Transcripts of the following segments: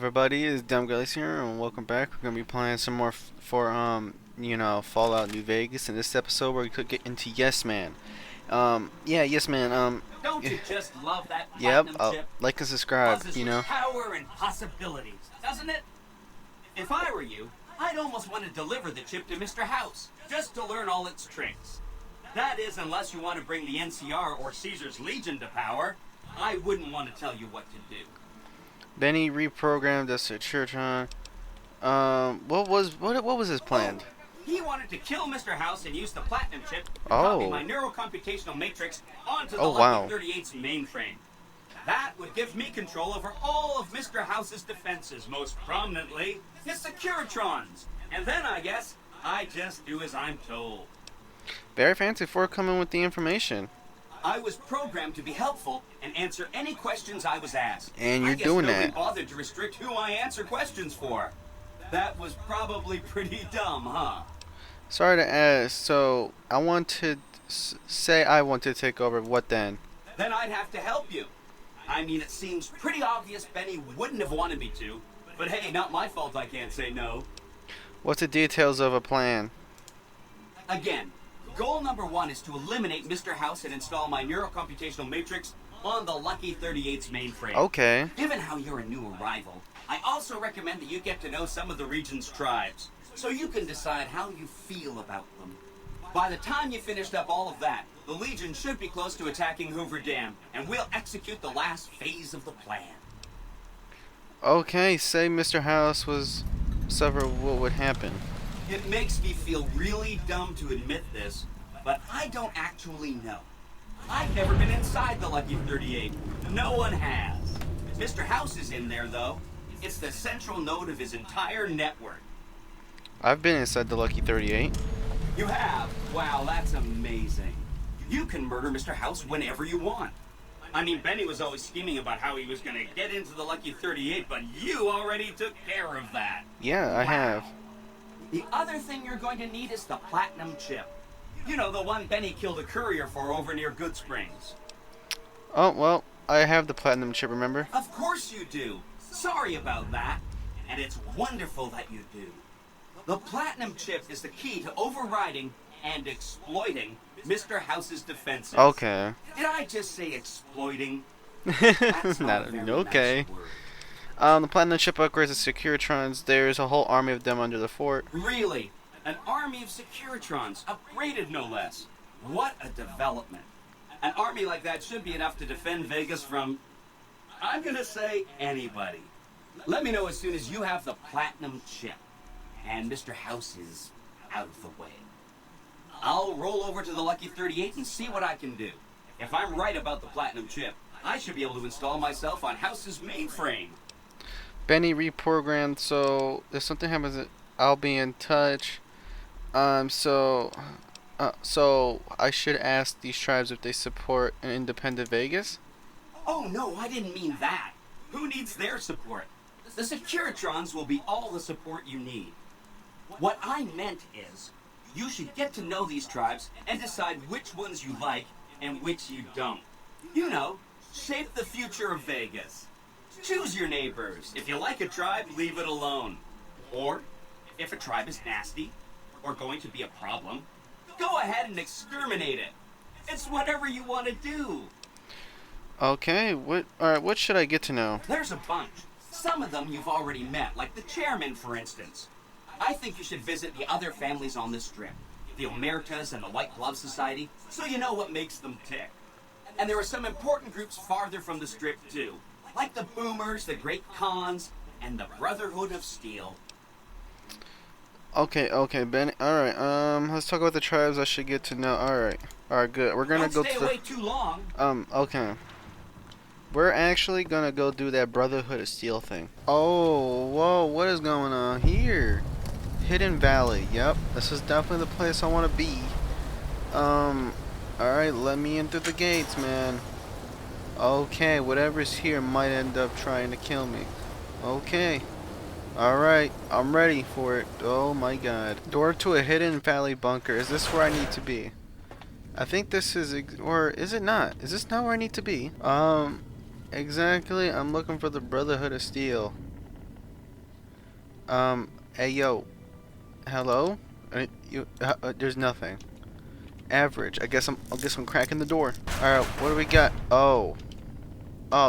everybody, it's Dumb Gullies here, and welcome back. We're gonna be playing some more for Fallout New Vegas. In this episode, we're gonna get into Yes Man. Yeah, Yes Man. Don't you just love that Yep. platinum chip? Like and subscribe. Buzzes with power and possibilities, doesn't it? If I were you, I'd almost want to deliver the chip to Mr. House, just to learn all its tricks. That is, unless you want to bring the NCR or Caesar's Legion to power. I wouldn't want to tell you what to do. Benny reprogrammed the Securtron. What was his plan? He wanted to kill Mr. House and use the platinum chip to Oh. copy my neurocomputational matrix onto the Oh, Lucky wow. 38's mainframe. That would give me control over all of Mr. House's defenses, most prominently his Securitrons. And then I guess I just do as I'm told. Very fancy for coming with the information. I was programmed to be helpful and answer any questions I was asked. And you're I guess doing nobody that. bothered to restrict who I answer questions for. That was probably pretty dumb, huh? Sorry to ask. So I want to say I want to take over. What then? Then I'd have to help you. I mean, it seems pretty obvious Benny wouldn't have wanted me to. But hey, not my fault I can't say no. What's the details of a plan? Again, goal number 1 is to eliminate Mr. House and install my neurocomputational matrix on the Lucky 38's mainframe. Okay. Given how you're a new arrival, I also recommend that you get to know some of the region's tribes, so you can decide how you feel about them. By the time you finished up all of that, the Legion should be close to attacking Hoover Dam, and we'll execute the last phase of the plan. Okay. Say Mr. House was suffer. What would happen? It makes me feel really dumb to admit this, but I don't actually know. I've never been inside the Lucky 38. No one has. Mr. House is in there, though. It's the central node of his entire network. I've been inside the Lucky 38. You have? Wow, that's amazing. You can murder Mr. House whenever you want. I mean, Benny was always scheming about how he was going to get into the Lucky 38, but you already took care of that. Yeah, I have. The other thing you're going to need is the platinum chip. You know, the one Benny killed a courier for over near Good Springs. Oh, well, I have the platinum chip, remember? Of course you do. Sorry about that. And it's wonderful that you do. The platinum chip is the key to overriding and exploiting Mr. House's defenses. Okay. Did I just say exploiting? That's not a very okay. nice word. The platinum chip upgrades the Securitrons. There's a whole army of them under the fort. Really? An army of Securitrons, upgraded no less. What a development. An army like that should be enough to defend Vegas from, I'm gonna say, anybody. Let me know as soon as you have the platinum chip. And Mr. House is out of the way. I'll roll over to the Lucky 38 and see what I can do. If I'm right about the platinum chip, I should be able to install myself on House's mainframe. Benny reprogrammed, so if something happens, I'll be in touch. So I should ask these tribes if they support an independent Vegas? Oh no, I didn't mean that. Who needs their support? The Securitrons will be all the support you need. What I meant is, you should get to know these tribes and decide which ones you like and which you don't. You know, shape the future of Vegas. Choose your neighbors. If you like a tribe, leave it alone. Or, if a tribe is nasty, or going to be a problem, go ahead and exterminate it. It's whatever you want to do. Okay, alright, what should I get to know? There's a bunch. Some of them you've already met, like the chairman, for instance. I think you should visit the other families on this strip, the Omertas and the White Glove Society, so you know what makes them tick. And there are some important groups farther from the strip, too, like the Boomers, the Great Khans, and the Brotherhood of Steel. Okay, Benny. Alright, let's talk about the tribes I should get to know. Alright, good. We're gonna Don't go stay to away too long. okay. We're actually gonna go do that Brotherhood of Steel thing. Oh, whoa, what is going on here? Hidden Valley, yep. This is definitely the place I wanna be. Alright, let me in through the gates, man. Okay, whatever's here might end up trying to kill me. Okay. Alright, I'm ready for it. Oh my god. Door to a Hidden Valley bunker. Is this where I need to be? I think this is, or is it not? Is this not where I need to be? Exactly. I'm looking for the Brotherhood of Steel. Hey yo, hello? There's nothing. Average. I guess I'm cracking the door. All right, what do we got? Oh,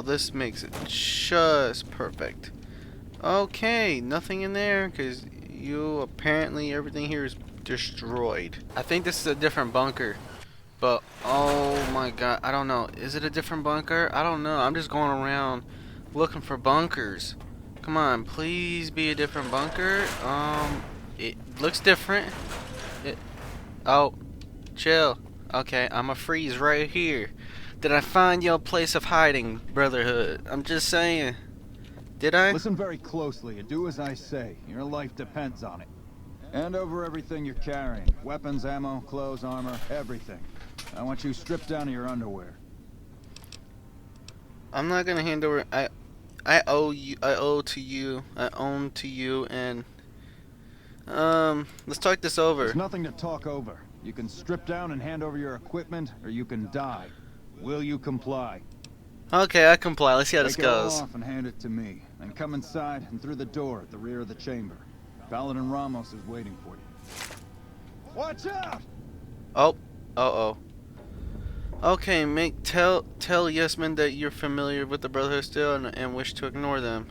this makes it just perfect. Okay, nothing in there because apparently everything here is destroyed. I think this is a different bunker, but oh my god, I don't know. Is it a different bunker? I don't know. I'm just going around looking for bunkers. Come on, please be a different bunker. It looks different. Oh, chill. Okay, I'ma freeze right here. Did I find your place of hiding, Brotherhood? I'm just saying. Did I? Listen very closely and do as I say. Your life depends on it. Hand over everything you're carrying. Weapons, ammo, clothes, armor, everything. I want you stripped down to your underwear. I'm not gonna hand over. I owe you. I owe to you. I own to you. And let's talk this over. There's nothing to talk over. You can strip down and hand over your equipment, or you can die. Will you comply? Okay, I comply. Let's see how this Take it all goes. off and hand it to me. Then come inside and through the door at the rear of the chamber. Paladin Ramos is waiting for you. Watch out! Oh. Uh-oh. Okay, tell yes men that you're familiar with the Brotherhood still and wish to ignore them.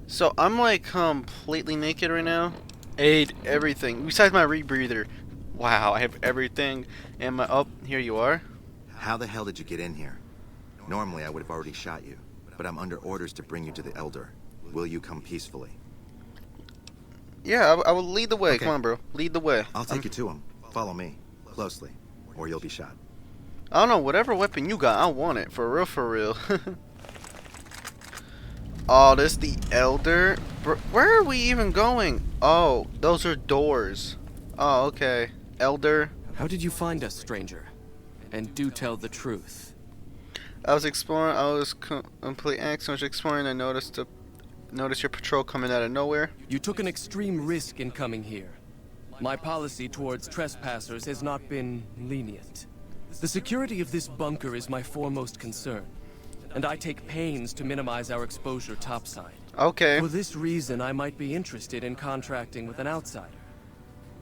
So I'm like completely naked right now. Aid everything besides my rebreather. Wow, I have everything. And my here you are. How the hell did you get in here? Normally I would have already shot you, but I'm under orders to bring you to the Elder. Will you come peacefully? Yeah, I will lead the way. Okay. Come on, bro. Lead the way. I'll take you to him. Follow me closely, or you'll be shot. I don't know, whatever weapon you got, I want it. For real, for real. Oh, this the Elder? Where are we even going? Oh, those are doors. Oh, okay. Elder. How did you find us, stranger? And do tell the truth. I was exploring, I was complete accident. I was exploring and noticed your patrol coming out of nowhere. You took an extreme risk in coming here. My policy towards trespassers has not been lenient. The security of this bunker is my foremost concern, and I take pains to minimize our exposure topside. Okay. For this reason, I might be interested in contracting with an outsider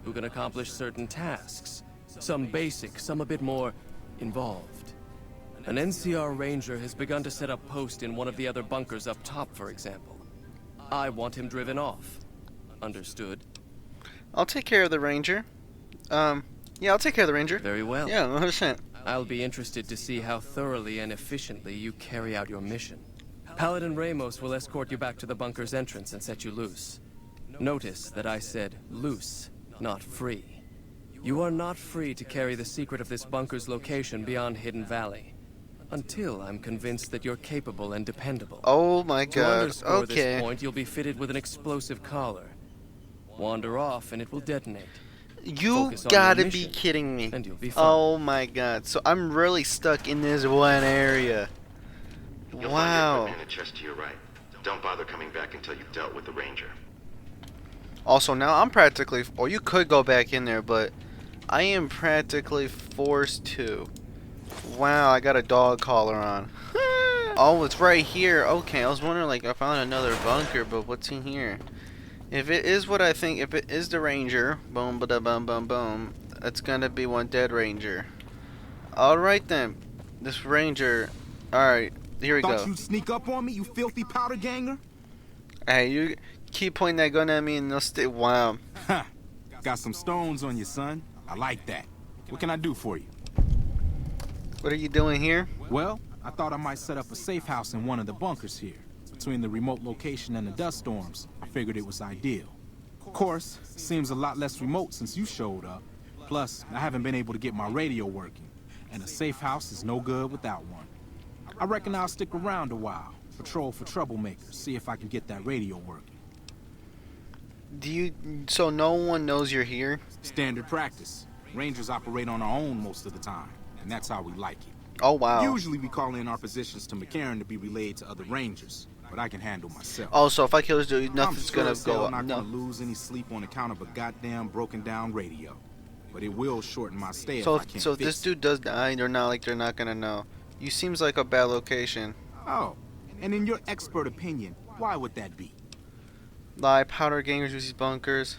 who can accomplish certain tasks, some basic, some a bit more involved. An NCR ranger has begun to set up post in one of the other bunkers up top, for example. I want him driven off. Understood? I'll take care of the ranger. Yeah, I'll take care of the ranger. Very well. Yeah, 100%. I'll be interested to see how thoroughly and efficiently you carry out your mission. Paladin Ramos will escort you back to the bunker's entrance and set you loose. Notice that I said loose, not free. You are not free to carry the secret of this bunker's location beyond Hidden Valley, until I'm convinced that you're capable and dependable. Oh my To god. underscore Okay. this point, you'll be fitted with an explosive collar. Wander off and it will detonate. You Focus on gotta your be mission, kidding me. and you'll be fine. Oh my god. So I'm really stuck in this one area. You'll Wow. find your equipment in the chest to your right. Don't bother coming back until you've dealt with the ranger. Also, now I'm practically, or you could go back in there, but I am practically forced to. Wow, I got a dog collar on. Oh, it's right here. Okay, I was wondering, like, I found another bunker, but what's in here? If it is what I think, if it is the ranger, boom, ba da bum, bum, boom, it's gonna be one dead ranger. Alright then, this ranger, alright, here we Thought go. you'd sneak up on me, you filthy powder ganger? Hey, you keep pointing that gun at me and they'll stay. Wow. Ha! Got some stones on you, son. I like that. What can I do for you? What are you doing here? Well, I thought I might set up a safe house in one of the bunkers here. Between the remote location and the dust storms, I figured it was ideal. Of course, it seems a lot less remote since you showed up. Plus, I haven't been able to get my radio working, and a safe house is no good without one. I reckon I'll stick around a while, patrol for troublemakers, see if I can get that radio working. So no one knows you're here? Standard practice. Rangers operate on our own most of the time, and that's how we like it. Oh wow. Usually we call in our positions to McNamara to be relayed to other Rangers, but I can handle myself. Oh, so if I kill this dude, nothing's I'm sure gonna as hell go up. not No. gonna lose any sleep on account of a goddamn broken down radio, but it will shorten my stay So if I can't if this fix it. dude does die, they're not gonna know. You seems like a bad location. Oh, and in your expert opinion, why would that be? Lie, powder gangers use these bunkers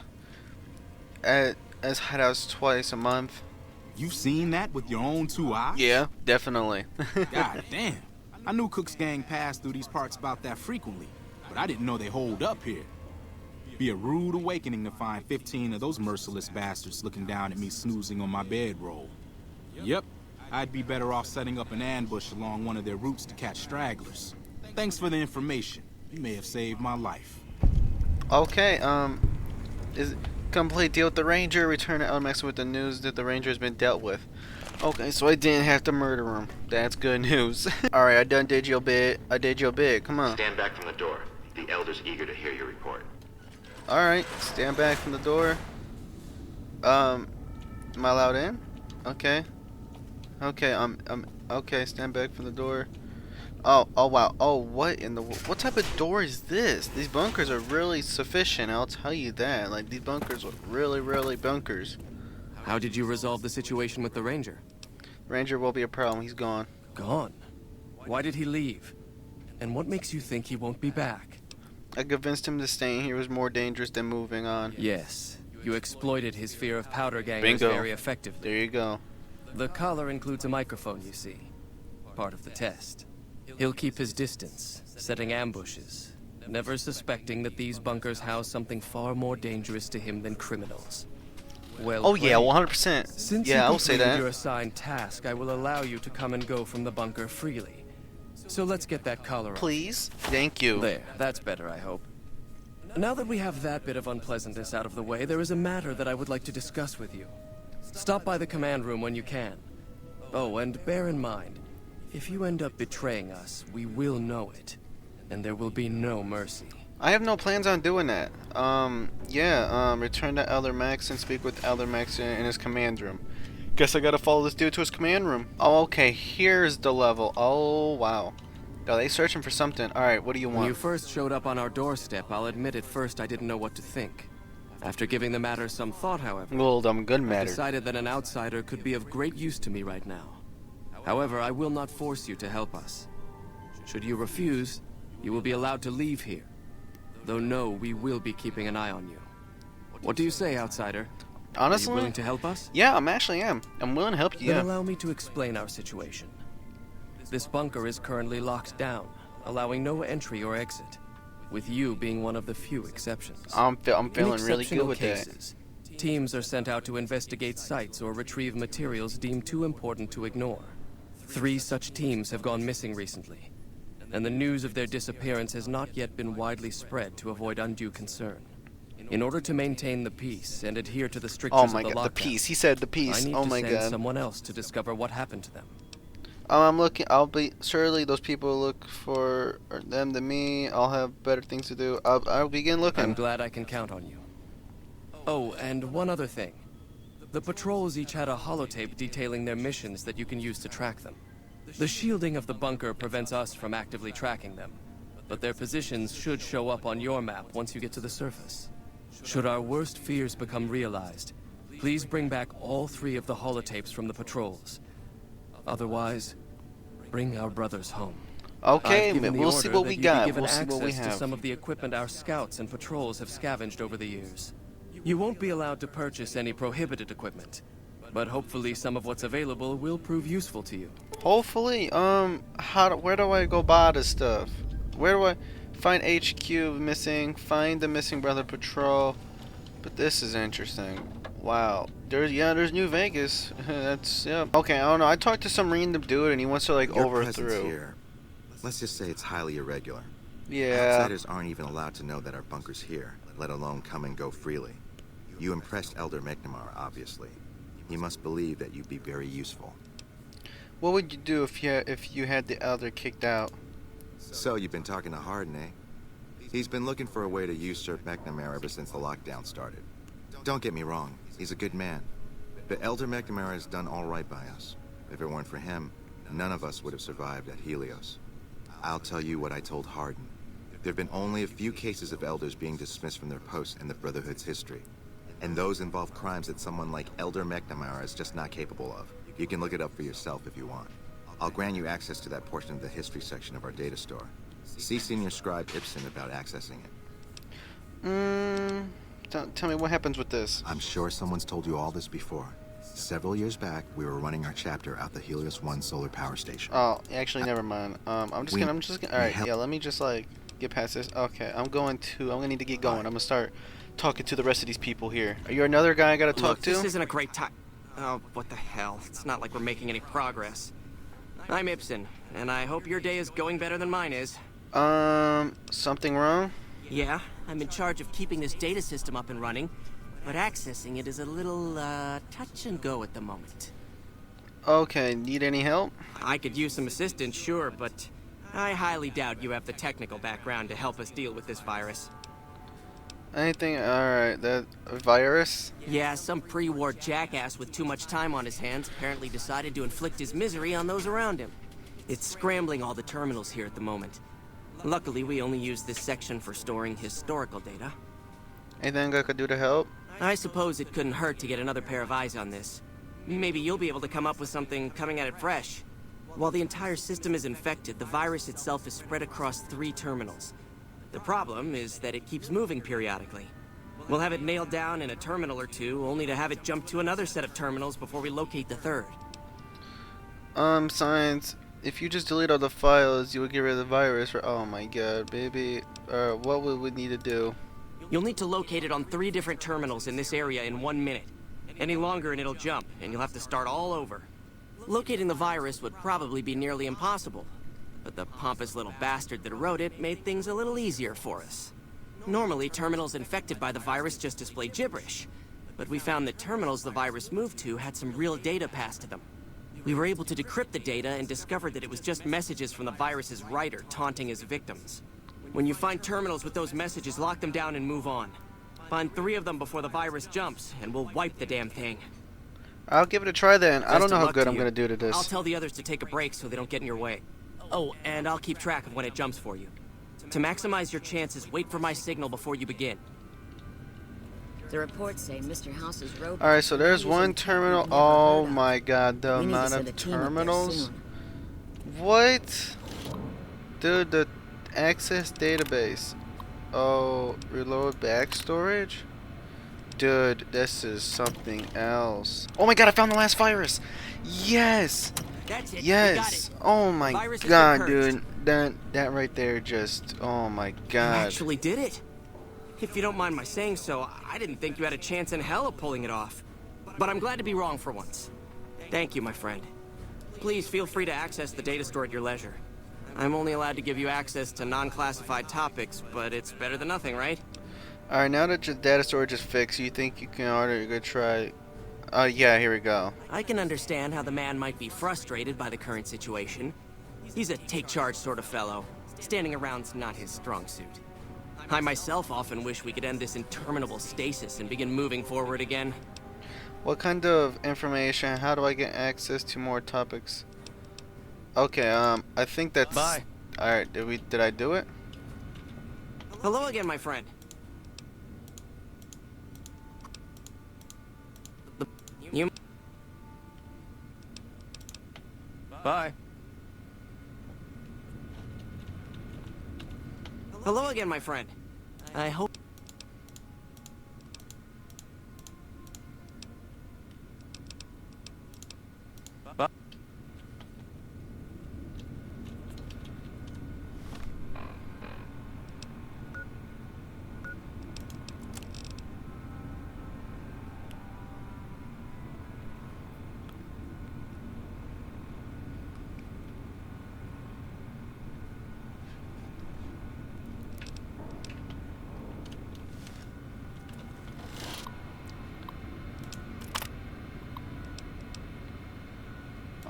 as hideouts twice a month. You've seen that with your own 2 eyes? Yeah, definitely. God damn. I knew Cook's gang passed through these parts about that frequently, but I didn't know they holed up here. Be a rude awakening to find 15 of those merciless bastards looking down at me snoozing on my bedroll. Yep, I'd be better off setting up an ambush along one of their routes to catch stragglers. Thanks for the information. You may have saved my life. Okay, is complete deal with the Ranger. Return to LMX with the news that the Ranger has been dealt with. Okay, so I didn't have to murder him. That's good news. Alright, I done did your bit. I did your bit. Come on. Stand back from the door. The Elder's eager to hear your report. Alright, stand back from the door. Am I allowed in? Okay. Okay, okay, stand back from the door. Oh wow. Oh, what type of door is this? These bunkers are really sufficient, I'll tell you that. Like, these bunkers are really bunkers. How did you resolve the situation with the Ranger? Ranger will be a problem, he's gone. Gone? Why did he leave? And what makes you think he won't be back? I convinced him to staying here was more dangerous than moving on. Yes, you exploited his fear of powder gangers Bingo. very effectively. There you go. The collar includes a microphone, you see. Part of the test. He'll keep his distance, setting ambushes, never suspecting that these bunkers house something far more dangerous to him than criminals. Well Oh yeah, played. 100%. Since Yeah, you I'll say completed that. your assigned task, I will allow you to come and go from the bunker freely. So let's get that collar on. Please? Thank you. There, that's better, I hope. Now that we have that bit of unpleasantness out of the way, there is a matter that I would like to discuss with you. Stop by the command room when you can. Oh, and bear in mind, if you end up betraying us, we will know it. And there will be no mercy. I have no plans on doing that. Return to Elder Max and speak with Elder Max in his command room. Guess I gotta follow this dude to his command room. Oh, okay, here's the level. Oh, wow. Are they searching for something? Alright, what do you When you want? first showed up on our doorstep, I'll admit at first I didn't know what to think. After giving the matter some thought, however, Well, I'm good I matter. decided that an outsider could be of great use to me right now. However, I will not force you to help us. Should you refuse, you will be allowed to leave here. Though no, we will be keeping an eye on you. What do you say, outsider? Are you Honestly? willing to help us? Yeah, I'm willing to help you, Then yeah. allow me to explain our situation. This bunker is currently locked down, allowing no entry or exit, with you being one of the few exceptions. I'm In feeling really good exceptional with that. cases, teams are sent out to investigate sites or retrieve materials deemed too important to ignore. 3 such teams have gone missing recently, and the news of their disappearance has not yet been widely spread to avoid undue concern. In order to maintain the peace and adhere to the strictures Oh of my the god, the lockdown, peace. He said the I peace. need Oh to my send god. someone else to discover what happened to them. I'll be, surely those people look for them than me. I'll have better things to do. I'll begin I'm looking. glad I can count on you. Oh, and one other thing. The patrols each had a holotape detailing their missions that you can use to track them. The shielding of the bunker prevents us from actively tracking them, but their positions should show up on your map once you get to the surface. Should our worst fears become realized, please bring back all 3 of the holotapes from the patrols. Otherwise, bring our brothers home. Okay, I've given the we'll see order what that we you be got. given We'll see what we access to have. some of the equipment our scouts and patrols have scavenged over the years. You won't be allowed to purchase any prohibited equipment, but hopefully some of what's available will prove useful to you. Hopefully, where do I go buy this stuff? Where do I find HQ missing? Find the missing brother patrol. But this is interesting. Wow. There's New Vegas. That's, yeah. Okay, I don't know. I talked to some random dude and he wants to like Your presence overthrow. here, let's just say it's highly irregular. Yeah. Outsiders aren't even allowed to know that our bunker's here, let alone come and go freely. You impressed Elder McNamara, obviously. He must believe that you'd be very useful. What would you do if you had the elder kicked out? So, you've been talking to Holihan, eh? He's been looking for a way to usurp McNamara ever since the lockdown started. Don't get me wrong, he's a good man. But Elder McNamara has done all right by us. If it weren't for him, none of us would have survived at Helios. I'll tell you what I told Holihan. There have been only a few cases of elders being dismissed from their posts in the Brotherhood's history. And those involve crimes that someone like Elder McNamara is just not capable of. You can look it up for yourself if you want. I'll grant you access to that portion of the history section of our data store. See Senior Scribe Ibsen about accessing it. Tell me what happens with this. I'm sure someone's told you all this before. Several years back, we were running our chapter out the Helios 1 solar power station. Oh, actually, never mind. I'm just gonna. All right, help- yeah. Let me just like get past this. Okay, I'm gonna need to get going. I'm gonna start talking to the rest of these people here. Are you another guy I gotta talk Look, to? this isn't a great time. Oh, what the hell? It's not like we're making any progress. I'm Ibsen, and I hope your day is going better than mine is. Something wrong? Yeah, I'm in charge of keeping this data system up and running, but accessing it is a little, touch and go at the moment. Okay, need any help? I could use some assistance, sure, but I highly doubt you have the technical background to help us deal with this virus. Anything? Alright, that virus? Yeah, some pre-war jackass with too much time on his hands apparently decided to inflict his misery on those around him. It's scrambling all the terminals here at the moment. Luckily, we only use this section for storing historical data. Anything I could do to help? I suppose it couldn't hurt to get another pair of eyes on this. Maybe you'll be able to come up with something coming at it fresh. While the entire system is infected, the virus itself is spread across 3 terminals. The problem is that it keeps moving periodically. We'll have it nailed down in a terminal or 2, only to have it jump to another set of terminals before we locate the 3rd. Science. If you just delete all the files, you would get rid of the virus. Oh my god, baby. What would we need to do? You'll need to locate it on 3 different terminals in this area in 1 minute. Any longer and it'll jump, and you'll have to start all over. Locating the virus would probably be nearly impossible, but the pompous little bastard that wrote it made things a little easier for us. Normally, terminals infected by the virus just display gibberish, but we found that terminals the virus moved to had some real data passed to them. We were able to decrypt the data and discovered that it was just messages from the virus's writer taunting his victims. When you find terminals with those messages, lock them down and move on. Find 3 of them before the virus jumps, and we'll wipe the damn thing. I'll give it a try then. I don't Best know of how luck good to I'm you. gonna do to I'll this. tell the others to take a break so they don't get in your way. Oh, and I'll keep track of when it jumps for you. To maximize your chances, wait for my signal before you begin. The reports say Mr. House's robot. Alright, so there's one terminal. Oh my god, the We need to amount send of a team up there terminals. soon. What? Dude, the access database. Oh, reload back storage? Dude, this is something else. Oh my god, I found the last virus! Yes! That's it. We got Yes! it. Oh my Virus has god, been dude. That right there just, oh my You god. actually did it. If you don't mind my saying so, I didn't think you had a chance in hell of pulling it off. But I'm glad to be wrong for once. Thank you, my friend. Please feel free to access the data store at your leisure. I'm only allowed to give you access to non-classified topics, but it's better than nothing, right? Alright, now that your data storage is fixed, you think you can order, you're gonna try. Oh yeah, here we go. I can understand how the man might be frustrated by the current situation. He's a take-charge sort of fellow. Standing around's not his strong suit. I myself often wish we could end this interminable stasis and begin moving forward again. What kind of information? How do I get access to more topics? Okay, I think that's. Bye. Alright, did I do it? Hello again, my friend. You... Bye. Hello again, my friend. I hope... Bye.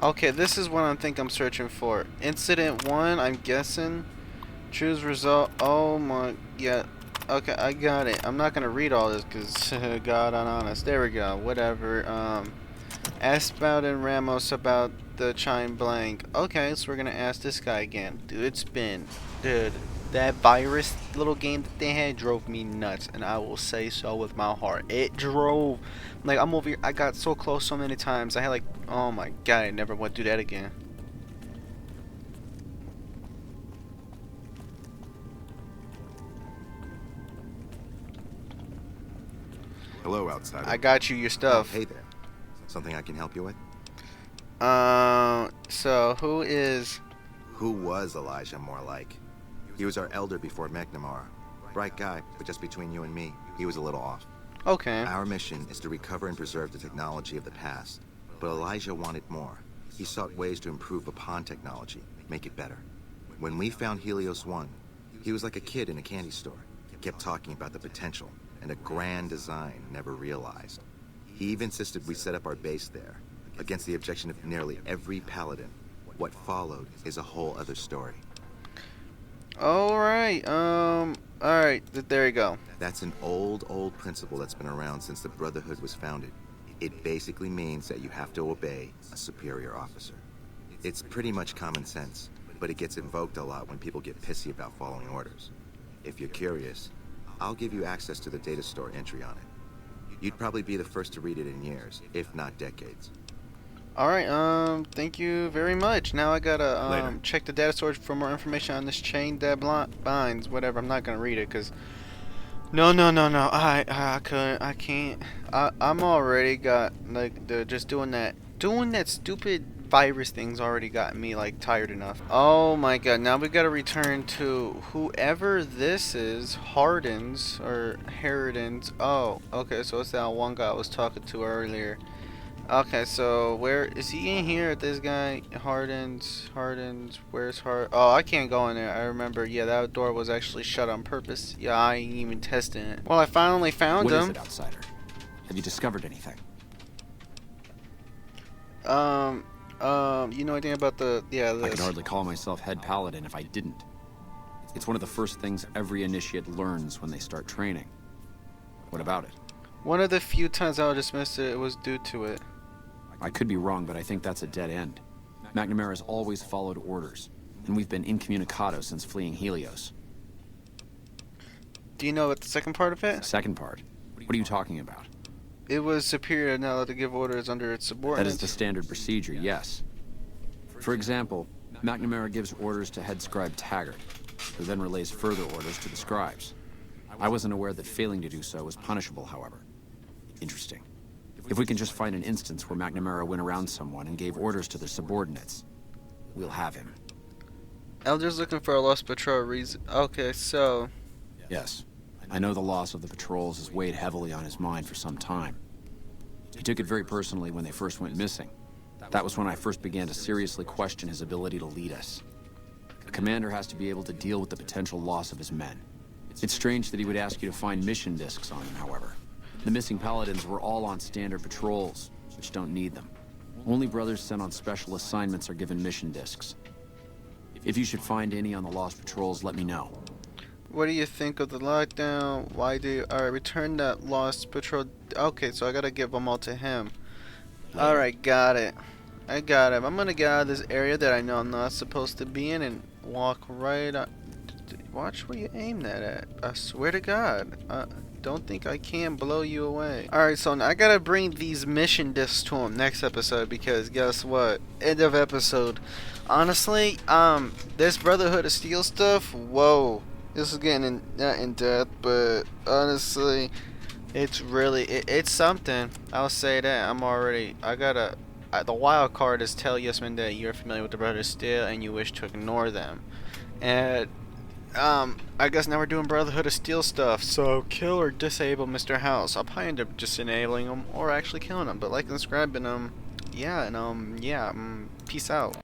Okay, this is what I think I'm searching for. Incident 1, I'm guessing. Choose result. Oh my, yeah. Okay, I got it. I'm not gonna read all this because, God, I'm honest. There we go. Whatever. Ask about and Ramos about the chime blank. Okay, so we're gonna ask this guy again. Dude, it's been, dude, that virus little game that they had drove me nuts, and I will say so with my heart. It drove, like, I'm over here. I got so close so many times. I had like, oh my god, I never want to do that again. Hello, outsider. I got you your Oh, stuff. hey there. Something I can help you with? So who is... Who was Elijah more like? He was our elder before McNamara. Bright guy, but just between you and me, he was a little off. Okay. Our mission is to recover and preserve the technology of the past. But Elijah wanted more. He sought ways to improve upon technology, make it better. When we found Helios 1, he was like a kid in a candy store. Kept talking about the potential and a grand design never realized. He even insisted we set up our base there, against the objection of nearly every paladin. What followed is a whole other story. Alright, there you go. That's an old principle that's been around since the Brotherhood was founded. It basically means that you have to obey a superior officer. It's pretty much common sense, but it gets invoked a lot when people get pissy about following orders. If you're curious, I'll give you access to the data store entry on it. You'd probably be the first to read it in years, if not decades. Alright, thank you very much. Now I gotta, Later. check the data storage for more information on this chain that binds, whatever. I'm not gonna read it, because... No. I couldn't. I can't. I'm already got, like, just doing that stupid virus thing's already got me, like, tired enough. Oh my god, now we gotta return to whoever this is, Hardens, or Harridans. Oh, okay, so it's that one guy I was talking to earlier. Okay, so where is he in here? This guy, Hardens, where's Hard? Oh, I can't go in there. I remember, yeah, that door was actually shut on purpose. Yeah, I ain't even testing it. Well, I finally found What him. is it, outsider? Have you discovered anything? You know anything about the, I could hardly call myself head paladin if I didn't. It's one of the first things every initiate learns when they start training. What about it? One of the few times I'll dismiss it, it was due to it. I could be wrong, but I think that's a dead end. McNamara has always followed orders, and we've been incommunicado since fleeing Helios. Do you know what the second part of it? Second part? What are you talking about? It was superior now to give orders under its That subordinates. is the standard procedure, yes. For example, McNamara gives orders to head scribe Taggart, who then relays further orders to the scribes. I wasn't aware that failing to do so was punishable, however. Interesting. If we can just find an instance where McNamara went around someone and gave orders to their subordinates, we'll have him. Elder's looking for a lost patrol reason. Okay, so... Yes. I know the loss of the patrols has weighed heavily on his mind for some time. He took it very personally when they first went missing. That was when I first began to seriously question his ability to lead us. A commander has to be able to deal with the potential loss of his men. It's strange that he would ask you to find mission discs on them, however. The missing paladins were all on standard patrols, which don't need them. Only brothers sent on special assignments are given mission discs. If you should find any on the lost patrols, let me know. What do you think of the lockdown? Why do you... Alright, return that lost patrol... Okay, so I gotta give them all to him. Alright, got it. I got him. I'm gonna get out of this area that I know I'm not supposed to be in and walk right on... Watch where you aim that at. I swear to God. Don't think I can blow you away. Alright, so I gotta bring these mission discs to him next episode because guess what? End of episode. Honestly, this Brotherhood of Steel stuff, whoa. This is getting not in depth, but honestly, it's really, it's something. I'll say that. The wild card is tell Yesman that you're familiar with the Brotherhood of Steel and you wish to ignore them. And I guess now we're doing Brotherhood of Steel stuff. So kill or disable Mr. House. I'll probably end up just enabling him or actually killing him. But like and subscribe and yeah, peace out.